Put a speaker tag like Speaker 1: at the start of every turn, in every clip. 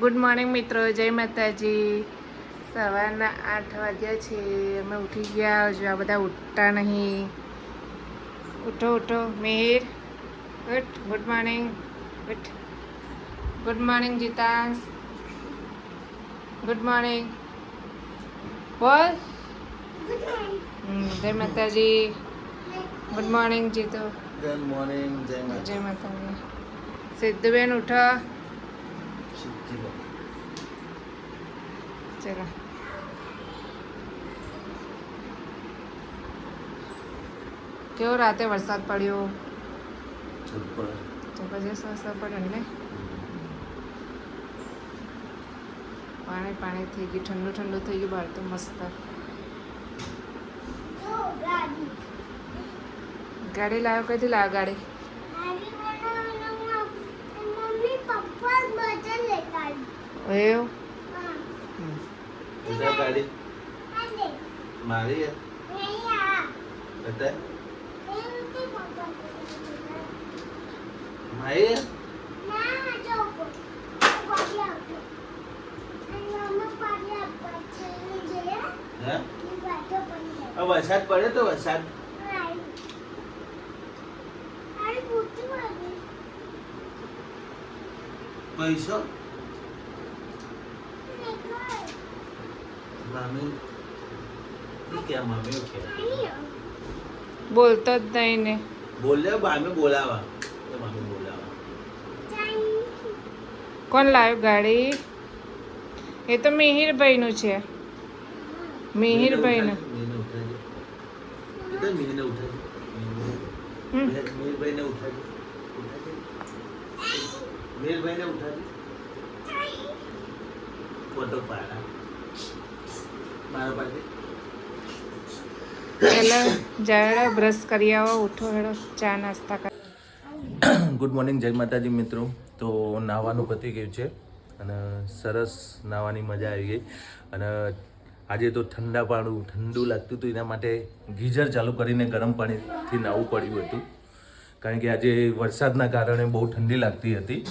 Speaker 1: Good morning મિત્રો, જય માતાજી. સવારના 8 વાગ્યા છે. અમે ઉઠી ગયા. જો આ બધા ઉઠતા નહીં. ઉઠો ઉઠો. મિહિર ઉઠ. Good morning. ઉઠ. Good morning Jitansh. Good morning બોલ. જય માતાજી. Good morning Jitu.
Speaker 2: Good morning.
Speaker 1: જય માતાજી. સિદ્ધુબેન ઉઠો. ચલો કેવો રાતે વરસાદ પડ્યો? જબરજસ્ત વરસાદ પડ્યો ને. પાણી પાણી થઈ ગયું, ઠંડુ ઠંડુ થઈ ગયું બહાર તો મસ્ત. ગાડી લાવ્યો? કઈથી લાવ્યો ગાડી? એવું
Speaker 2: ગાડી મારી બતા મારી વરસાદ પડે તો વરસાદ પૈસો
Speaker 1: બોલતો જ નહીં ને.
Speaker 2: બોલે મામી બોલાવા.
Speaker 1: કોણ લાવ્યું ગાડી? એ તો મિહિરભાઈ નું છે. મિહિરભાઈ નું.
Speaker 2: ફોટો પાડા મારા પાસે.
Speaker 1: ચાલો જાડો બ્રશ કરી આવો. ઉઠો હેડો, ચા નાસ્તા કર.
Speaker 2: ગુડ મોર્નિંગ, જય માતાજી મિત્રો. તો નાહવાનું પતી ગયું છે અને સરસ નાહવાની મજા આવી ગઈ. અને આજે તો ઠંડુ લાગતું હતું, એના માટે ગીઝર ચાલુ કરીને ગરમ પાણીથી નાહવું પડ્યું હતું. કારણ કે આજે વરસાદના કારણે બહુ ઠંડી લાગતી હતી.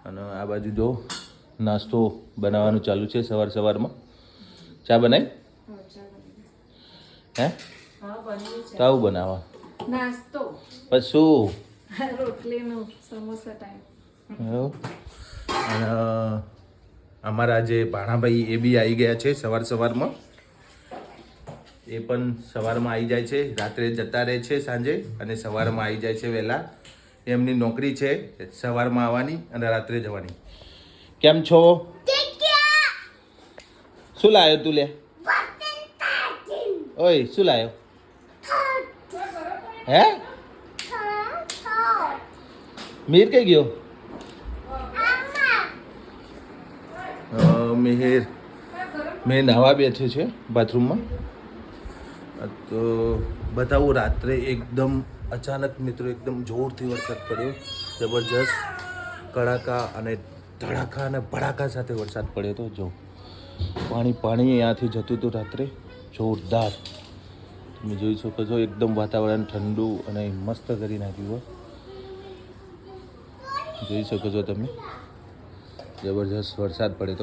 Speaker 2: અને આ બાજુ જો નાસ્તો બનાવવાનું ચાલુ છે. સવારમાં ચા બનાવી હે? તો આવું બનાવવા
Speaker 1: નાસ્તો
Speaker 2: પછી
Speaker 1: રોટલીનું સમોસા ટાઈમ.
Speaker 2: અને અમારા જે ભાણાભાઈ એ બી આવી ગયા છે સવારમાં. એ પણ સવારમાં આવી જાય છે, રાત્રે જતા રહે છે સાંજે, અને સવારમાં આવી જાય છે વહેલા. એમની નોકરી છે સવારમાં આવવાની અને રાત્રે જવાની. કેમ છો? શું લાવ્યો તું? લે ઓય, શું લાવ્યો? હે? મિહિર કઈ ગયો? મિહિર મેં નાહવા બેઠે છે બાથરૂમમાં. તો બતાવું, રાત્રે એકદમ અચાનક મિત્રો એકદમ જોરથી વરસાદ પડ્યો. જબરજસ્ત કડાકા અને ધડાકા અને ભડાકા સાથે વરસાદ પડ્યો હતો. જો પાણી અહીંયાથી જતું હતું રાત્રે જોરદાર. તમે જોઈ શકો છો, એકદમ વાતાવરણ ઠંડુ અને મસ્ત કરી નાખ્યું હોય. જોઈ શકો છો તમે, જબરજસ્ત વરસાદ પડે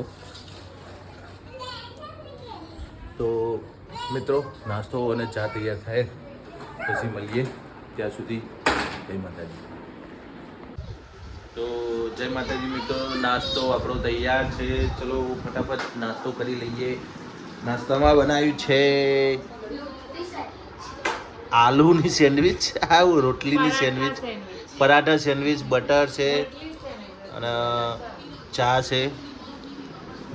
Speaker 2: તો મિત્રો નાસ્તો અને ચા તૈયાર થાય પછી મળીએ. ત્યાં સુધી જય માતાજી. તો જય માતાજી મિત્રો, નાસ્તો આપણો તૈયાર છે. ચલો ફટાફટ નાસ્તો કરી લઈએ. નાસ્તામાં બનાવ્યું છે આલુની સેન્ડવિચ, રોટલીની સેન્ડવિચ, પરાઠા સેન્ડવિચ, બટર છે અને ચા છે.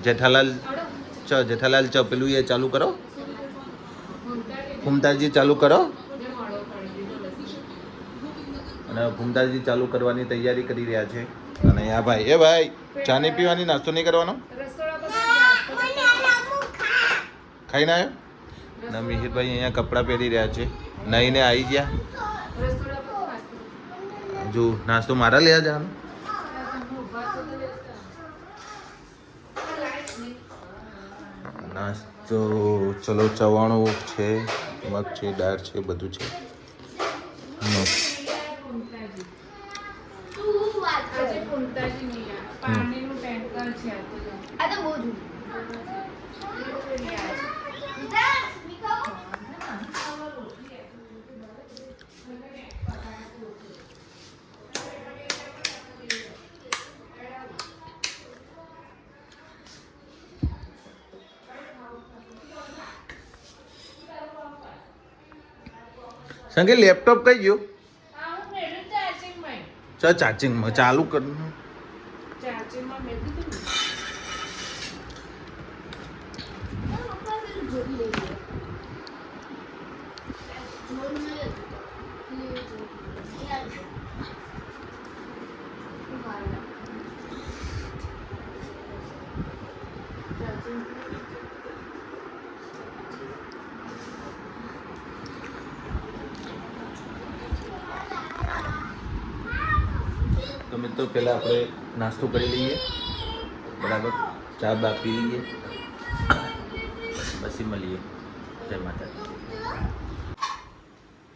Speaker 2: જેઠાલાલ ચ પેલું એ ચાલુ કરો. ફૂમતાજી ચાલુ કરો. અને ફૂમતાજી ચાલુ કરવાની તૈયારી કરી રહ્યા છે. અને આ ભાઈ ચા નહીં પીવાની, નાસ્તો નહીં કરવાનો? ખાઈને આવ્યો ના? મિહિરભાઈ અહીંયા કપડાં પહેરી રહ્યા છે, નાઈને આવી ગયા. જો નાસ્તો મારા લેવા જવાનો. નાસ્તો ચલો, ચવાણું છે, મગ છે, દાળ છે, બધું છે.
Speaker 1: આજે પૂનતાજી નહીં, પાણીનું ટેન્કર બોટલ છે આ તો જો.
Speaker 3: આ તો બહુ જૂનું.
Speaker 2: સંગે લેપટોપ કઈ ગયું
Speaker 1: આ હું મેળું ચાર્જિંગમાં.
Speaker 2: ચાર્જિંગમાં ચાલુ કર
Speaker 1: ચાર્જિંગમાં મેં દીધું ને.
Speaker 2: તો મિત્રો પહેલાં આપણે નાસ્તો કરી લઈએ બરાબર, ચા બા પી લઈએ, પછી મળીએ. જય માતાજી.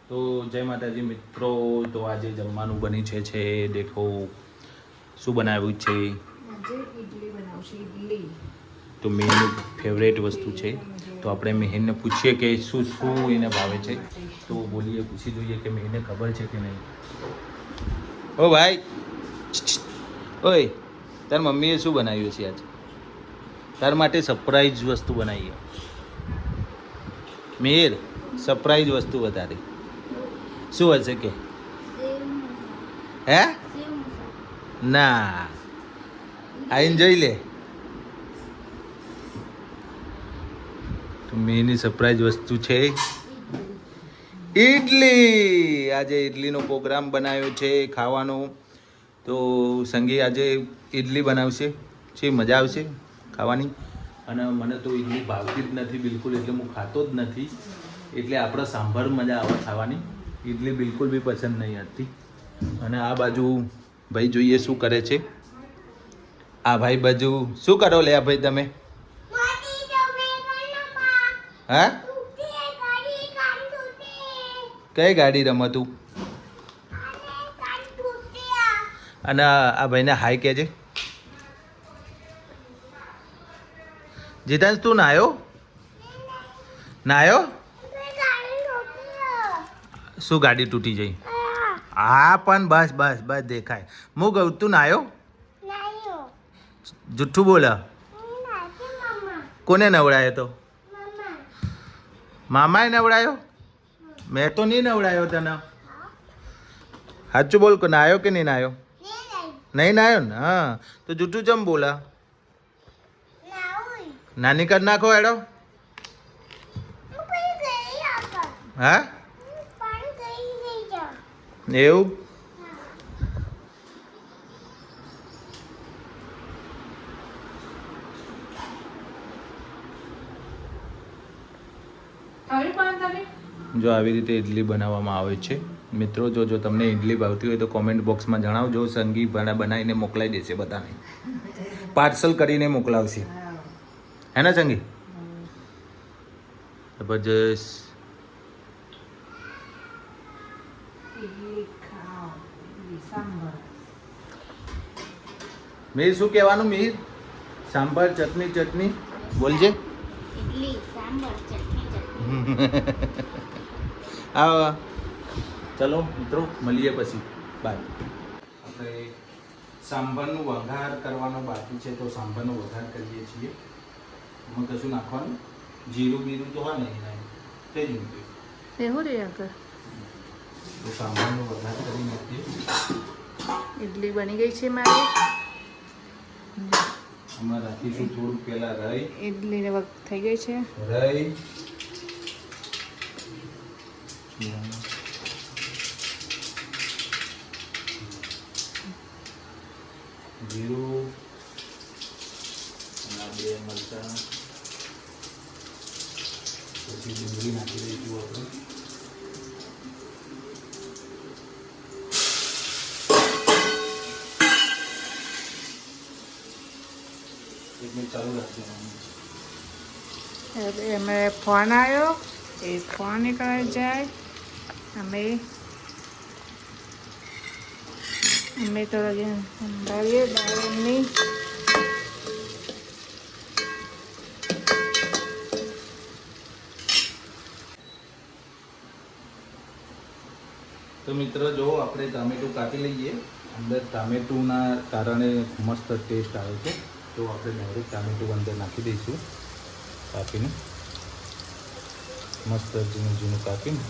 Speaker 2: તો જય માતાજી મિત્રો. તો આજે જમવાનું બની છે દેખો શું બનાવ્યું છે.
Speaker 1: આજે ઇડલી બનાવશે ઇડલી.
Speaker 2: તો મેનનું ફેવરેટ વસ્તુ છે. તો આપણે મેહનને પૂછીએ કે શું શું એને ભાવે છે. તો બોલીએ, પૂછી જોઈએ કે મેહનને ખબર છે કે નહીં. ઓ ભાઈ, ઓય તાર મમ્મીએ શું બનાવ્યું છે આજે? તાર માટે સરપ્રાઈઝ વસ્તુ બનાવી. મેર સરપ્રાઈઝ વસ્તુ વધારે શું હશે કે? હે ના, આઈને જોઈ લે. તો મેની સરપ્રાઈઝ વસ્તુ છે ઇડલી. આજે ઇડલીનો પ્રોગ્રામ બનાવ્યો છે ખાવાનો. તો સંગી આજે ઇડલી બનાવશે, છે મજા આવશે ખાવાની. અને મને તો ઇડલી ભાવતી જ નથી બિલકુલ, એટલે હું ખાતો જ નથી. એટલે આપણે સાંભર મજા આવે ખાવાની, ઇડલી બિલકુલ બી પસંદ નહીં હતી. અને આ બાજુ ભાઈ જોઈએ શું કરે છે. આ ભાઈ બાજુ શું કરો લે ભાઈ તમે? હા, કઈ ગાડી રમો તું? અને આ ભાઈને હાય કહેજે. જીતાંશ તું નાયો? નાયો? શું ગાડી તૂટી જઈ? હા પણ બસ બસ બસ દેખાય. હું કહું તું નાયો? જુઠ્ઠું બોલા. કોને નવડાયો તો? મામાએ નવડાયો? મેં તો નહીં નવડાયો તને. સાચું બોલ, નાયો કે નહીં નાયો? નહીં નાયો ને? હા, તો જૂઠું ચમ બોલા? નાની કર નાખો હેડો. હા એવું? જો આવી રીતે ઇડલી બનાવવામાં આવે છે મિત્રો. જો તમને ઇડલી ભાવતી હોય તો કોમેન્ટ બોક્સમાં જણાવજો. સંગી બનાવીને મોકલાઈ દેશે બધાને, પાર્સલ કરીને મોકલાવશે. હે ને સંગી? જબરજસ્ત. મીર શું કહેવાનું? મીર સાંભાર ચટણી ચટણી બોલજે.
Speaker 3: ઇડલી સાંભાર ચટણી
Speaker 2: હા ચલો મિત્રો મળીએ પછી. બાય. આપણે સાંભારનું વઘાર કરવાનો બાકી છે, તો સાંભારનો વઘાર કરીએ છીએ. એમાં કશું નાખવાનું? જીરું બીરું તો હા નહીં નાય તે જ મૂક્યું.
Speaker 1: એવું રે આગળ
Speaker 2: તો સાંભારનો વઘાર કરી નાખીએ.
Speaker 1: ઇડલી બની ગઈ છે મારી.
Speaker 2: આમાં રાખીશું થોડુંક પહેલાં રાઈ.
Speaker 1: ઇડલીને વખત થઈ ગઈ છે.
Speaker 2: રાઈ, જીરું અને બે મરચાં, પછી ડુંગળી નાખી દઈશું આપણે. એક મિનિટ ચાલુ રાખજો.
Speaker 1: એટલે અમે ફોન આવ્યો, એ ફોન નીકળે જાય. અમે તો સંભાળીએ દાળની.
Speaker 2: મિત્રો જો આપણે ટામેટું કાપી લઈએ. અંદર ટામેટુના કારણે મસ્ત ટેસ્ટ આવે છે. તો આપણે ડાયરેક્ટ ટામેટું અંદર નાખી દઈશું કાપીને. મસ્ત ઝીણું ઝીણું કાપીને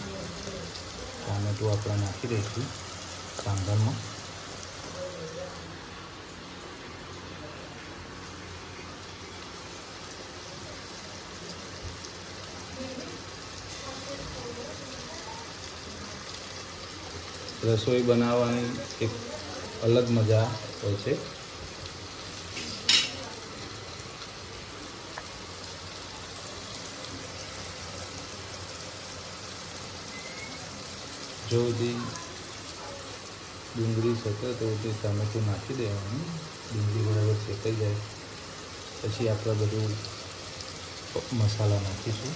Speaker 2: ટામેટું આપણે નાખી દઈશું સાંભારમાં. રસોઈ બનાવવાની એક અલગ મજા હોય છે. જો ડુંગળી શેકે તો ટામેટું નાખી દેવાનું. ડુંગળી બરાબર શેકાઈ જાય પછી આપણે બધું મસાલા નાખીશું.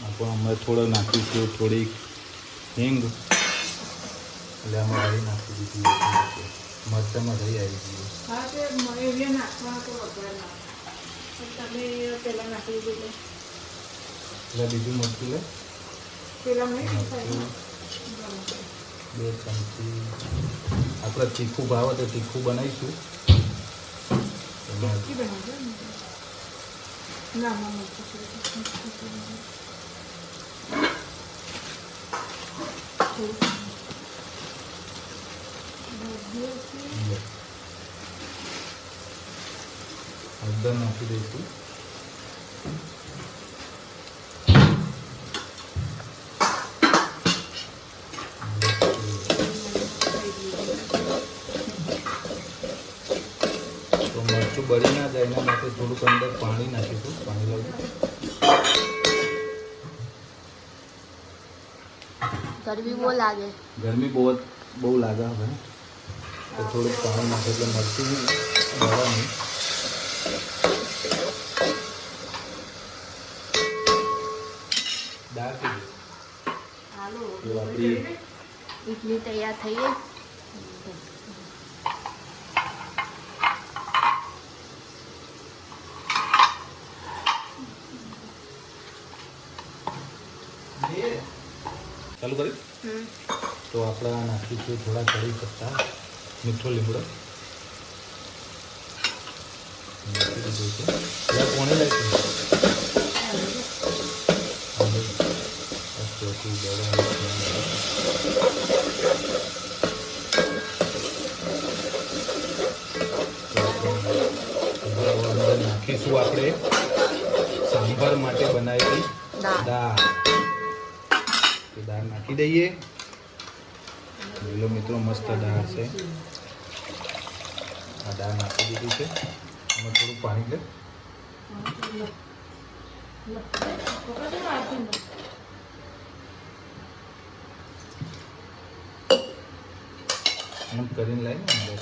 Speaker 2: આપણે થોડો નાખીશું થોડીક હિંગ. એટલે આમાં રહી નાખી દીધી. મરચાંમાં રહી આવી ગઈ. એટલે બીજું મરચું લે. 2 ચમચી. આપણે તીખું ભાવે તો તીખું બનાવીશું. હળદર નાખી દઈશું. તો મરચું બળી ના જાય એના માટે થોડુંક અંદર પાણી નાખીશું. પાણી લાવું.
Speaker 3: ગરમી બહુ લાગે.
Speaker 2: ગરમી બહુ લાગે હવે. તો થોડુંક પાણી નાખે એટલે મરચું બળવાનું. દાળ તો આપણી
Speaker 3: ઇડલી તૈયાર થઈ ગઈ.
Speaker 2: ચાલુ કરી. તો આપણે નાખીશું થોડા કઢી પત્તા, મીઠો લીમડો નાખી દીધું છે. ત્યાં કોણે લાગી નાખીશું આપણે સાંભાર માટે બનાવેલી દાળ. દાળ નાખી દઈએ. મિત્રો મસ્ત દાળ છે. આ દાળ નાખી દીધી છે. એમાં થોડું પાણી લે. આમ કરીને લાવીને અંદર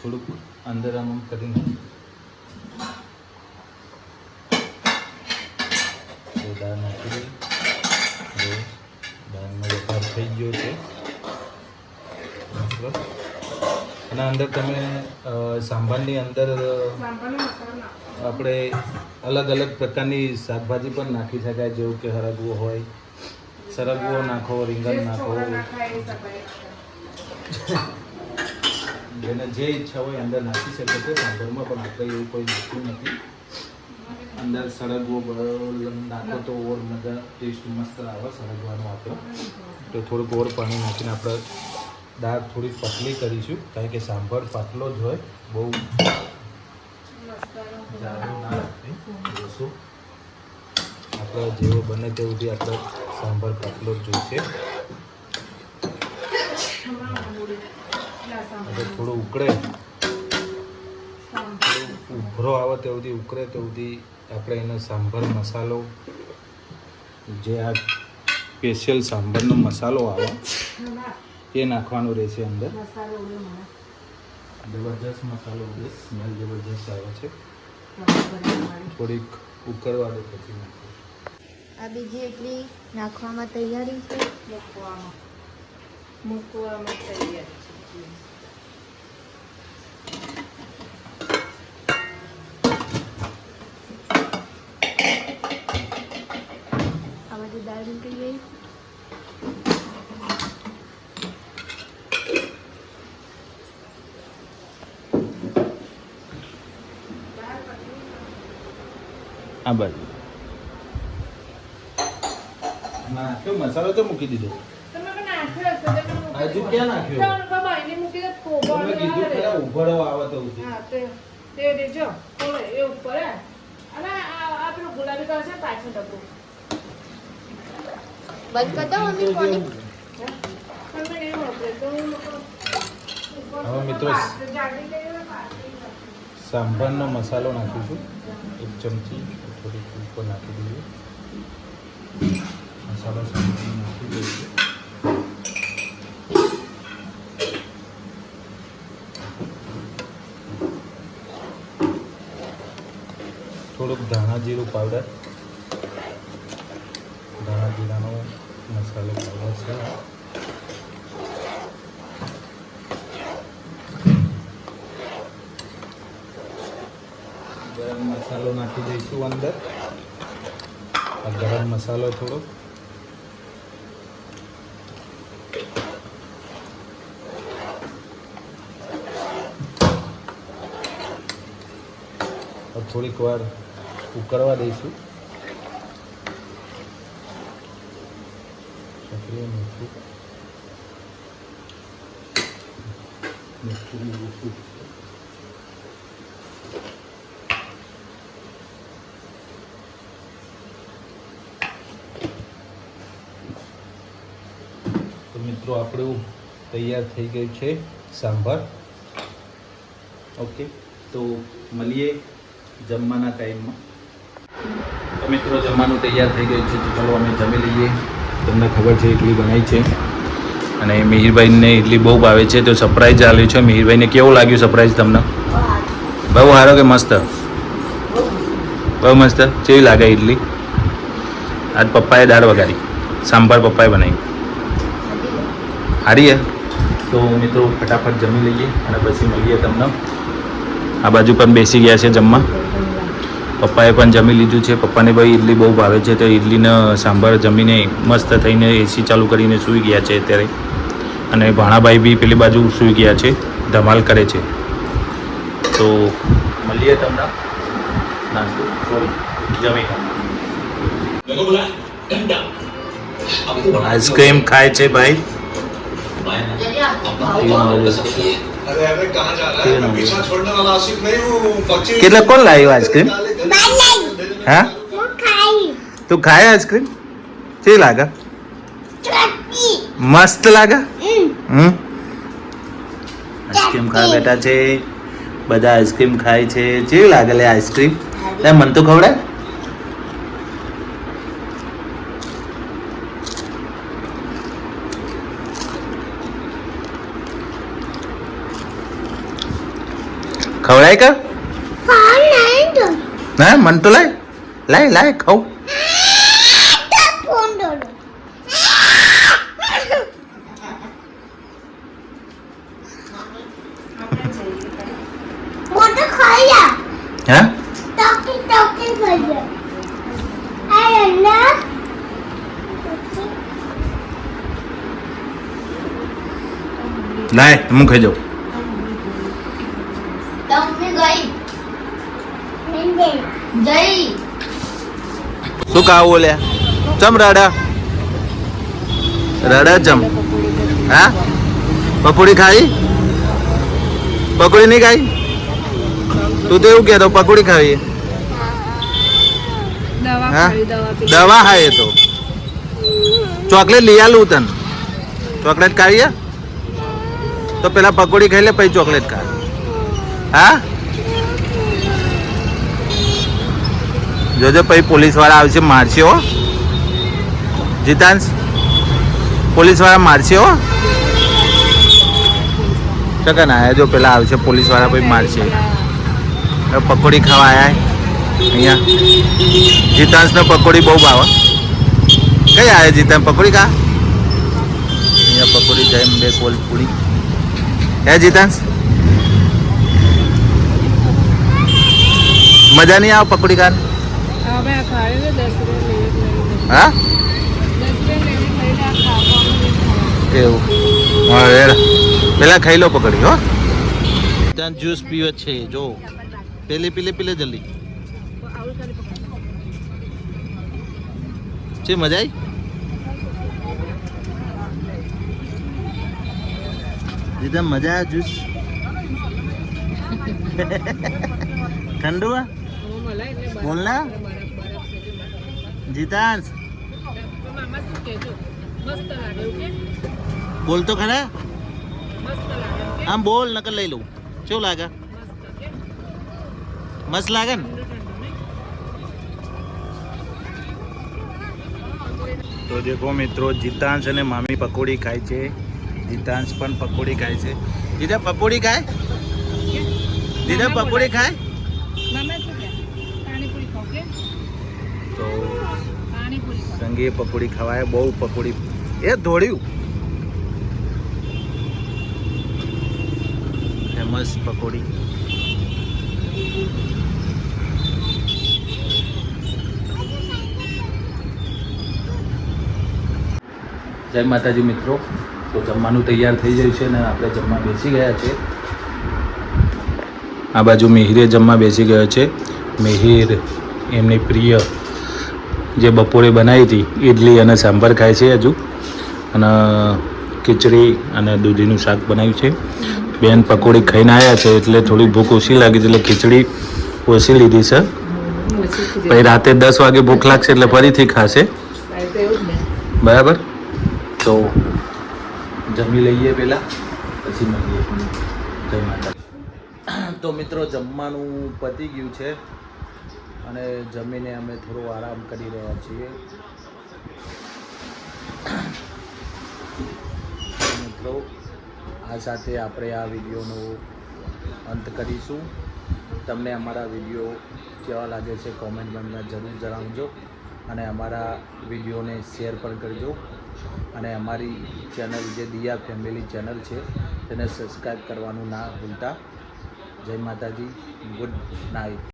Speaker 2: થોડુંક અંદર આમ કરીને દાળ નાખી દઈએ. દાળનો વઘાર થઈ ગયો છે. અને અંદર તમે સાંભારની અંદર આપણે અલગ અલગ પ્રકારની શાકભાજી પણ નાખી શકાય. જેવું કે હરગવો હોય, સરગવો નાખો, રીંગણ નાખો, જેને જે ઈચ્છા હોય અંદર નાખી શકે છે. સાંભારમાં પણ આપણે એવું કોઈ નાખ્યું નથી. અંદર સરગવો નાખો તો ઓર મજા ટેસ્ટ મસ્ત આવે સરગવાનું. આપણે તો થોડુંક ઓર પાણી નાખીને આપણે દાળ થોડીક પતલી કરીશું. કારણ કે સાંભાર પાતળો જ હોય, બહુ જાડો ના રાખે. જોશું આપણે જેવો બને તેવુંથી આપણે સાંભાર પાતળો જ જોઈશે. થોડું ઉકળે, ઉભરો આવે તેવુંથી ઉકળે તેવુંથી આપણે એનો સાંભાર મસાલો, જે આ સ્પેશિયલ સાંભારનો મસાલો આવે એ નાખવાનો રહેશે અંદર. જબરજસ્ત મસાલો ઉડે, સ્મેલ જબરજસ્ત આવે છે. થોડીક ઉકળવા દે પછી નાખીએ.
Speaker 3: આ બીજી એટલી નાખવામાં તૈયારી છે.
Speaker 1: મૂકવામાં તૈયાર છે.
Speaker 3: આ બધી દાળ મૂકી ગઈ.
Speaker 2: આ બાજુ નાખ્યો મસાલો તો મૂકી દીધો.
Speaker 1: તમે પણ નાખ્યો હશે, તમે મૂકી
Speaker 2: હજુ
Speaker 1: દો.
Speaker 2: ક્યાં નાખ્યો?
Speaker 1: ચાલો, બાબાને મૂકી દો, કોબળ
Speaker 2: તમે કીધું
Speaker 1: આવે.
Speaker 2: ખરા ઉભરો આવે તો ઉઠી.
Speaker 1: હા, તે દેજો. ઓલે, એ ઉપર હે. અને આ પેલું ગુલાબી કલર છે પાછળ ડબ્બું.
Speaker 3: બંધ કરી દો મમ્મી કોની.
Speaker 1: તમે નહીં મોકલે તો
Speaker 2: હવે મિત્રો સાંભારનો મસાલો નાખીશું. 1 ચમચી થોડીક ઉપર નાખી દઈએ. મસાલો સાંભાર નાખી દઈશું. થોડુંક ધાણા જીરું પાવડર, ધાણા જીરાનો મસાલો પાવડર છે. ગરમ મસાલો નાખી દઈશું અંદર. આ ગરમ મસાલો થોડો, થોડીક વાર ઉકળવા દઈશું. સક્રિય મીઠું તો મિત્રો આપણું તૈયાર થઈ ગયું છે સાંભાર. ઓકે, તો મળીએ જમવાના ટાઈમમાં. તો મિત્રો જમવાનું તૈયાર થઈ ગયું છે, તો ચાલો અમે જમી લઈએ. તમને ખબર છે ઇડલી બનાવી છે અને મિહિરભાઈને ઇડલી બહુ ભાવે છે, તો સરપ્રાઈઝ આપ્યું છે. મિહિરભાઈને કેવું લાગ્યું સરપ્રાઈઝ તમને? બહુ સારો કે મસ્ત? બહુ મસ્ત. કેવી લાગે ઇડલી? આજ પપ્પાએ દાળ વઘારી, સાંભાર પપ્પાએ બનાવી. સારી હે? તો મિત્રો ફટાફટ જમી લઈએ અને પછી મળીએ તમને. આ બાજુ પણ બેસી ગયા છે જમવા. પપ્પાએ પણ જમી લીધું છે. પપ્પાને ભાઈ ઇડલી બહુ ભાવે છે, તો ઇડલીને સાંભાર જમીને મસ્ત થઈને એસી ચાલુ કરીને સૂઈ ગયા છે અત્યારે. અને ભાણાભાઈ બી પેલી બાજુ સૂઈ ગયા છે, ધમાલ કરે છે. તો મળીએ તમને નાસ્તો સોરી જમી. આઈસ્ક્રીમ ખાય છે ભાઈ. કેટલા કોણ લાવ્યું આઈસ્ક્રીમ? હા, તું ખાય આઈસ્ક્રીમ? કેવી લાગે? મસ્ત લાગે. આઈસ્ક્રીમ ખાવા બેઠા છે બધા. આઈસ્ક્રીમ ખાય છે. કેવી લાગે લે આઈસ્ક્રીમ? મને તો ખવડાય. ખવડાય કે ના? મન તો લાય લાય લાય ખાવ. હા, લાય હું ખાઈ જાઉં. શું ખાવું લે? ચમ રડા રડા ચમ? હા, પકોડી ખાઈ? પકોડી નહીં ખાઈ? તું તો એવું કહેતો પકોડી ખાવી. હા, દવા ખાઈએ તો ચોકલેટ લઈ આલું તને. ચોકલેટ ખાવીએ તો પેલા પકોડી ખાઈ લે પછી ચોકલેટ ખા. હા, જોજો પછી પોલીસ વાળા આવશે મારશે હો. જીતાંશ, પોલીસ વાળા મારશે હો. ચકન આયા જો પેલા આવશે પોલીસ વાળા પછી મારશે. હવે પકોડી ખાવા આવ્યા અહીંયા. જીતાંશને પકોડી બહુ ભાવે. કઈ આવે જીતાંશ પકોડી ખા? અહીંયા પકોડી જાય બે કોલ પૂરી. હે જીતાંશ મજા નહીં આવે પકોડી ખા? હા એવું હા પેલા ખાઈ લો પકડી હો. ત્યાં જ્યુસ પીવે છે જો પેલી પીલે જલ્દી. છે મજા આવી? જીતા મજા આવે જ્યુસ? ઠંડુ બોલ ના જીતાંશ બોલ તો ખરા. આમ બોલ નકલ લઈ લઉં. કેવું લાગે? મસ્ત લાગે ને? તો દેખો મિત્રો જીતાંશ અને મામી પકોડી ખાય છે. જીતાંશ પણ પકોડી ખાય છે. દીદા પકોડી ખાય? દીદા પકોડી ખાય? તો સંગીએ પકોડી ખવાય. બહુ પકોડી એ દોડ્યું ફેમસ પકોડી. જય માતાજી મિત્રો. તો જમવાનું તૈયાર થઈ ગયું છે ને આપણે જમવા બેસી ગયા છે. આ બાજુ મિહિરે જમવા બેસી ગયો છે. મિહિર એમની પ્રિય જે બપોરે બનાવી હતી ઇડલી અને સાંભાર ખાય છે હજુ. અને ખીચડી અને દૂધીનું શાક બનાવ્યું છે. બેન પકોડી ખાઈને આવ્યા છે એટલે થોડી ભૂખ ઓછી લાગી છે એટલે ખીચડી ઓછી લીધી છે. પછી રાતે 10 વાગે ભૂખ લાગશે એટલે ફરીથી ખાશે. બરાબર. તો જમી લઈએ પહેલાં પછી મળીએ. જય માતા. તો મિત્રો જમવાનું પતી ગયું છે અને જમીને અમે થોડો આરામ કરી રહ્યા છીએ. મિત્રો આ સાથે આપણે આ વિડીયોનો અંત કરીશું. તમને અમારા વિડીયો કેવા લાગે છે કોમેન્ટમાં જરૂર જણાવજો અને અમારા વિડીયોને શેર પણ કરજો અને અમારી ચેનલ જે દિયા ફેમિલી ચેનલ છે તેને સબસ્ક્રાઈબ કરવાનું ના ભૂલતા. જય માતાજી. Good night.